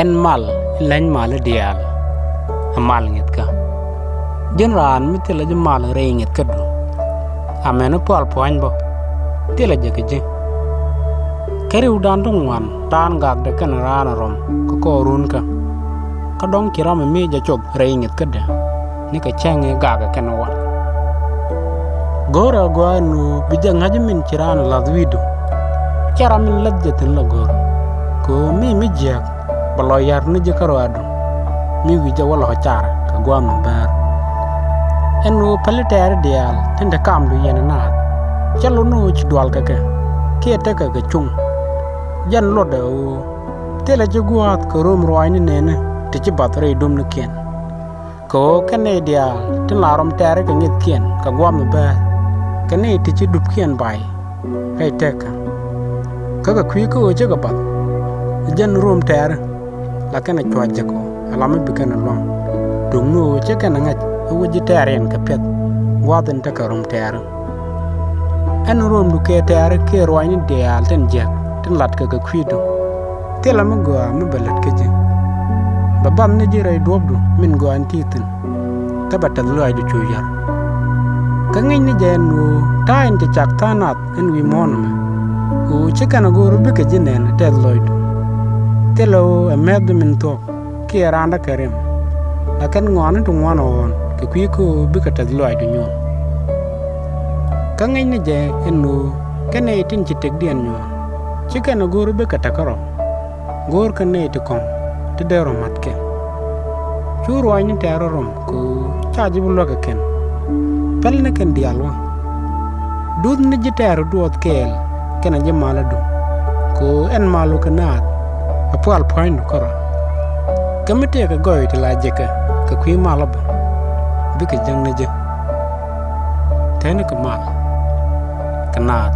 en mal len mal dial amal ngit ka jen ran mi tela je mal re ngit ka do amena pol poin bo tela je ke je keri udan dong wan tan gak de kan ran rom ko run ka dong kiram mi ja chop re ngit ka de ni ka chenge gaga kan wan gora gwanu bijang hajimin kiran la wido kera min ladjatin la gor ko mi jak balo yar ni je karo adu mi wija wala chara ka gwam bar enu paliter dial tende kam du yena na chalo no ci dwal ka ke te ka chung jan lo de o tele je guat ko rom roy ni nene te ci batre dum ni ken ko kane dial tin larom tere ka ngit ken ka gwam bar kane te ci dup ken bai hay te ka kwi ko je ka bat jan rom tere la kana chwa jako alama bikana long dungno che kana ngach wuji teren ka pet waden ta karum ter en rom du ke ter ke roini de alten jak tin lat ka kwido tela mo go am balat ke je babam ne jire dobdu min go antitin tabata loy du chuyar ka ngin ni jenu tain te chak tanat en wi monma o che kana go rubi ke jinen te loy telo amed min to ki randa kerem lakan ngwan tu ngwan on ke kwi ko bi ka tad loy du nyon ka ngay ne je enu kene tin ci tek dien nyon ci kana gor bi ka takaro gor ka ne ti kon ti dero matke chu roy ni terorom ko chaji bu loka ken pel ne ken dialwa dud ni je tero duot kel kena je maladu ko en malu kanat apal point koro kamite ka goy ti la je ka kwi malab bi ka jang ne je tene ka mal kanat